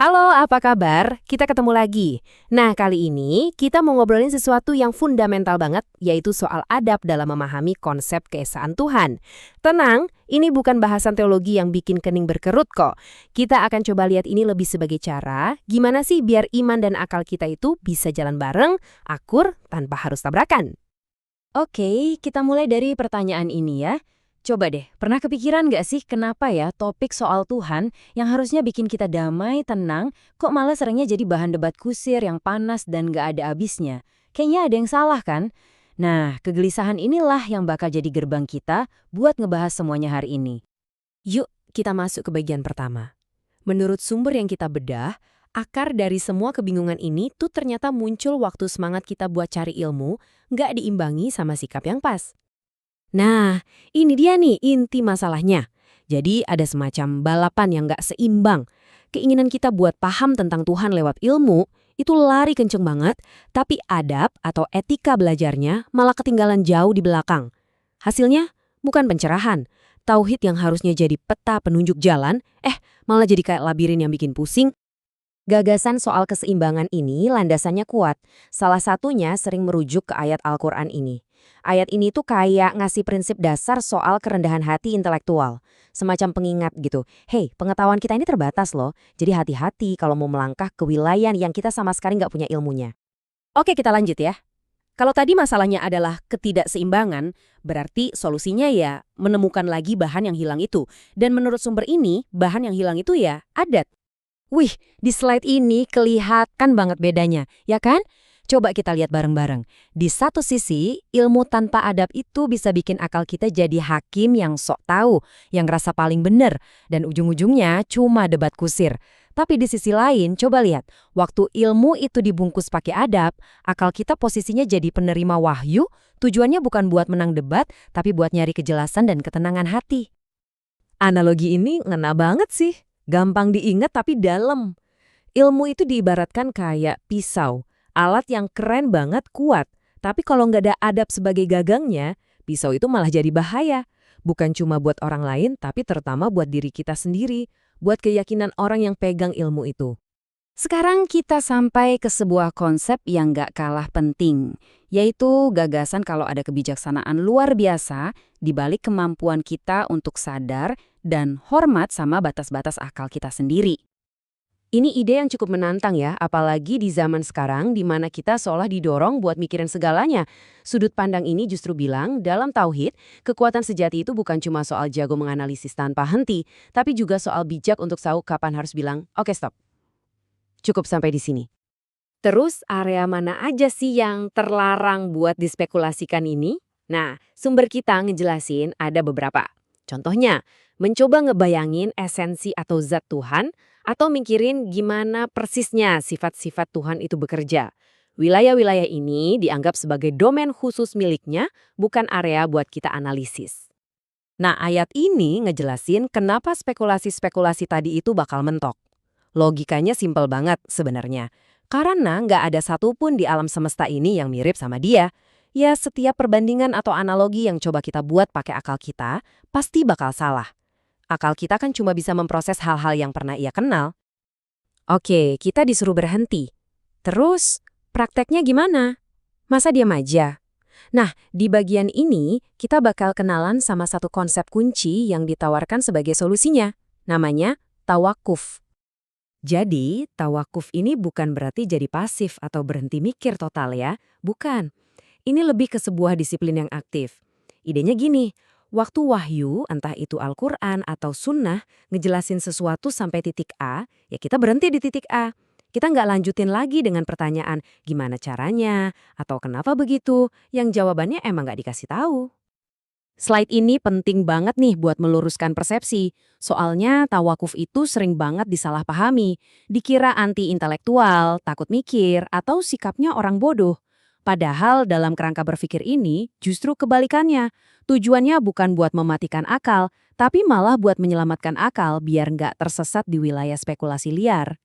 Halo, apa kabar? Kita ketemu lagi. Nah, kali ini kita mau ngobrolin sesuatu yang fundamental banget, yaitu soal adab dalam memahami konsep keesaan Tuhan. Tenang, ini bukan bahasan teologi yang bikin kening berkerut kok. Kita akan coba lihat ini lebih sebagai cara, gimana sih biar iman dan akal kita itu bisa jalan bareng, akur, tanpa harus tabrakan. Oke, kita mulai dari pertanyaan ini ya. Coba deh, pernah kepikiran nggak sih kenapa ya topik soal Tuhan yang harusnya bikin kita damai, tenang, kok malah seringnya jadi bahan debat kusir yang panas dan nggak ada habisnya? Kayaknya ada yang salah kan? Nah, kegelisahan inilah yang bakal jadi gerbang kita buat ngebahas semuanya hari ini. Yuk, kita masuk ke bagian pertama. Menurut sumber yang kita bedah, akar dari semua kebingungan ini tuh ternyata muncul waktu semangat kita buat cari ilmu, nggak diimbangi sama sikap yang pas. Nah, ini dia nih inti masalahnya. Jadi ada semacam balapan yang nggak seimbang. Keinginan kita buat paham tentang Tuhan lewat ilmu, itu lari kenceng banget, tapi adab atau etika belajarnya malah ketinggalan jauh di belakang. Hasilnya bukan pencerahan. Tauhid yang harusnya jadi peta penunjuk jalan, malah jadi kayak labirin yang bikin pusing. Gagasan soal keseimbangan ini landasannya kuat. Salah satunya sering merujuk ke ayat Al-Quran ini. Ayat ini tuh kayak ngasih prinsip dasar soal kerendahan hati intelektual. Semacam pengingat gitu. Hey, pengetahuan kita ini terbatas loh. Jadi hati-hati kalau mau melangkah ke wilayah yang kita sama sekali nggak punya ilmunya. Oke, kita lanjut ya. Kalau tadi masalahnya adalah ketidakseimbangan, berarti solusinya ya menemukan lagi bahan yang hilang itu. Dan menurut sumber ini, bahan yang hilang itu ya adat. Wih, di slide ini kelihatan banget bedanya, ya kan? Coba kita lihat bareng-bareng. Di satu sisi, ilmu tanpa adab itu bisa bikin akal kita jadi hakim yang sok tahu, yang ngerasa paling benar, dan ujung-ujungnya cuma debat kusir. Tapi di sisi lain, coba lihat, waktu ilmu itu dibungkus pakai adab, akal kita posisinya jadi penerima wahyu, tujuannya bukan buat menang debat, tapi buat nyari kejelasan dan ketenangan hati. Analogi ini ngena banget sih. Gampang diingat tapi dalam. Ilmu itu diibaratkan kayak pisau. Alat yang keren banget kuat. Tapi kalau nggak ada adab sebagai gagangnya, pisau itu malah jadi bahaya. Bukan cuma buat orang lain, tapi terutama buat diri kita sendiri. Buat keyakinan orang yang pegang ilmu itu. Sekarang kita sampai ke sebuah konsep yang nggak kalah penting, yaitu gagasan kalau ada kebijaksanaan luar biasa di balik kemampuan kita untuk sadar dan hormat sama batas-batas akal kita sendiri. Ini ide yang cukup menantang ya, apalagi di zaman sekarang di mana kita seolah didorong buat mikirin segalanya. Sudut pandang ini justru bilang, dalam tauhid, kekuatan sejati itu bukan cuma soal jago menganalisis tanpa henti, tapi juga soal bijak untuk tahu kapan harus bilang, oke stop. Cukup sampai di sini. Terus area mana aja sih yang terlarang buat dispekulasikan ini? Nah, sumber kita ngejelasin ada beberapa. Contohnya, mencoba ngebayangin esensi atau zat Tuhan, atau mikirin gimana persisnya sifat-sifat Tuhan itu bekerja. Wilayah-wilayah ini dianggap sebagai domain khusus miliknya, bukan area buat kita analisis. Nah, ayat ini ngejelasin kenapa spekulasi-spekulasi tadi itu bakal mentok. Logikanya simpel banget sebenarnya. Karena nggak ada satupun di alam semesta ini yang mirip sama dia. Ya, setiap perbandingan atau analogi yang coba kita buat pakai akal kita, pasti bakal salah. Akal kita kan cuma bisa memproses hal-hal yang pernah ia kenal. Oke, kita disuruh berhenti. Terus, prakteknya gimana? Masa diam aja? Nah, di bagian ini, kita bakal kenalan sama satu konsep kunci yang ditawarkan sebagai solusinya. Namanya tawakuf. Jadi, tawakuf ini bukan berarti jadi pasif atau berhenti mikir total ya. Bukan. Ini lebih ke sebuah disiplin yang aktif. Idenya gini, waktu wahyu, entah itu Al-Quran atau Sunnah, ngejelasin sesuatu sampai titik A, ya kita berhenti di titik A. Kita nggak lanjutin lagi dengan pertanyaan gimana caranya, atau kenapa begitu, yang jawabannya emang nggak dikasih tahu. Slide ini penting banget nih buat meluruskan persepsi. Soalnya tawakuf itu sering banget disalahpahami. Dikira anti-intelektual, takut mikir, atau sikapnya orang bodoh. Padahal dalam kerangka berpikir ini justru kebalikannya. Tujuannya bukan buat mematikan akal, tapi malah buat menyelamatkan akal biar nggak tersesat di wilayah spekulasi liar.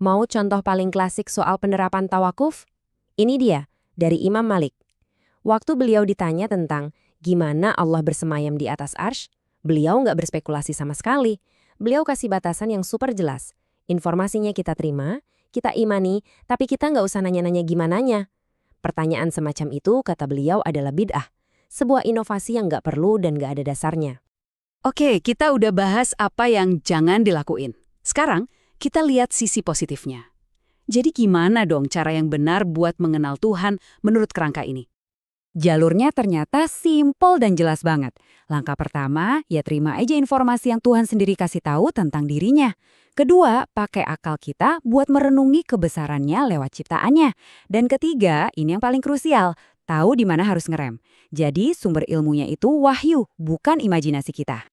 Mau contoh paling klasik soal penerapan tawakuf? Ini dia, dari Imam Malik. Waktu beliau ditanya tentang gimana Allah bersemayam di atas arsy, beliau nggak berspekulasi sama sekali. Beliau kasih batasan yang super jelas. Informasinya kita terima, kita imani, tapi kita nggak usah nanya-nanya gimananya. Pertanyaan semacam itu, kata beliau, adalah bid'ah. Sebuah inovasi yang nggak perlu dan nggak ada dasarnya. Oke, kita udah bahas apa yang jangan dilakuin. Sekarang, kita lihat sisi positifnya. Jadi gimana dong cara yang benar buat mengenal Tuhan menurut kerangka ini? Jalurnya ternyata simpel dan jelas banget. Langkah pertama, ya terima aja informasi yang Tuhan sendiri kasih tahu tentang dirinya. Kedua, pakai akal kita buat merenungi kebesarannya lewat ciptaannya. Dan ketiga, ini yang paling krusial, tahu di mana harus ngerem. Jadi sumber ilmunya itu wahyu, bukan imajinasi kita.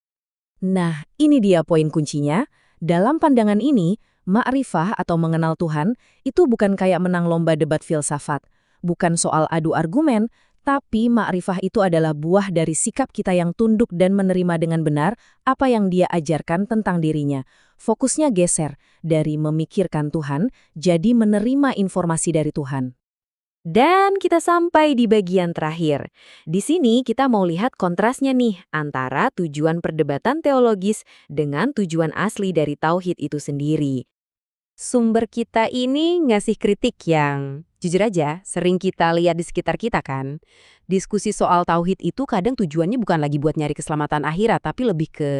Nah, ini dia poin kuncinya. Dalam pandangan ini, ma'rifah atau mengenal Tuhan itu bukan kayak menang lomba debat filsafat. Bukan soal adu argumen, tapi ma'rifah itu adalah buah dari sikap kita yang tunduk dan menerima dengan benar apa yang Dia ajarkan tentang dirinya. Fokusnya geser dari memikirkan Tuhan, jadi menerima informasi dari Tuhan. Dan kita sampai di bagian terakhir. Di sini kita mau lihat kontrasnya nih antara tujuan perdebatan teologis dengan tujuan asli dari tauhid itu sendiri. Sumber kita ini ngasih kritik yang, jujur aja, sering kita lihat di sekitar kita kan. Diskusi soal tauhid itu kadang tujuannya bukan lagi buat nyari keselamatan akhirat, tapi lebih ke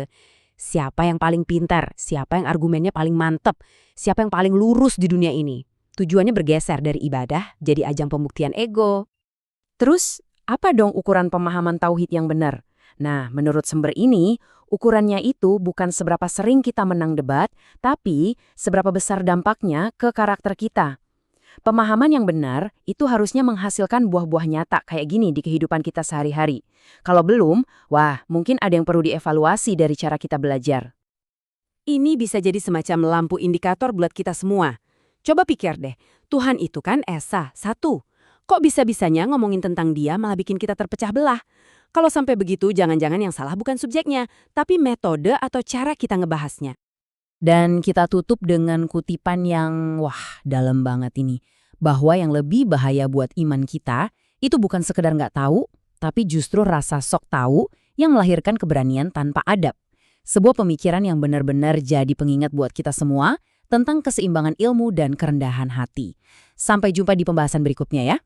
siapa yang paling pintar, siapa yang argumennya paling mantep, siapa yang paling lurus di dunia ini. Tujuannya bergeser dari ibadah jadi ajang pembuktian ego. Terus, apa dong ukuran pemahaman tauhid yang benar? Nah, menurut sumber ini, ukurannya itu bukan seberapa sering kita menang debat, tapi seberapa besar dampaknya ke karakter kita. Pemahaman yang benar itu harusnya menghasilkan buah-buah nyata kayak gini di kehidupan kita sehari-hari. Kalau belum, wah, mungkin ada yang perlu dievaluasi dari cara kita belajar. Ini bisa jadi semacam lampu indikator buat kita semua. Coba pikir deh, Tuhan itu kan Esa, satu. Kok bisa-bisanya ngomongin tentang Dia malah bikin kita terpecah belah? Kalau sampai begitu, jangan-jangan yang salah bukan subjeknya, tapi metode atau cara kita ngebahasnya. Dan kita tutup dengan kutipan yang, dalam banget ini. Bahwa yang lebih bahaya buat iman kita, itu bukan sekedar nggak tahu, tapi justru rasa sok tahu yang melahirkan keberanian tanpa adab. Sebuah pemikiran yang benar-benar jadi pengingat buat kita semua tentang keseimbangan ilmu dan kerendahan hati. Sampai jumpa di pembahasan berikutnya ya.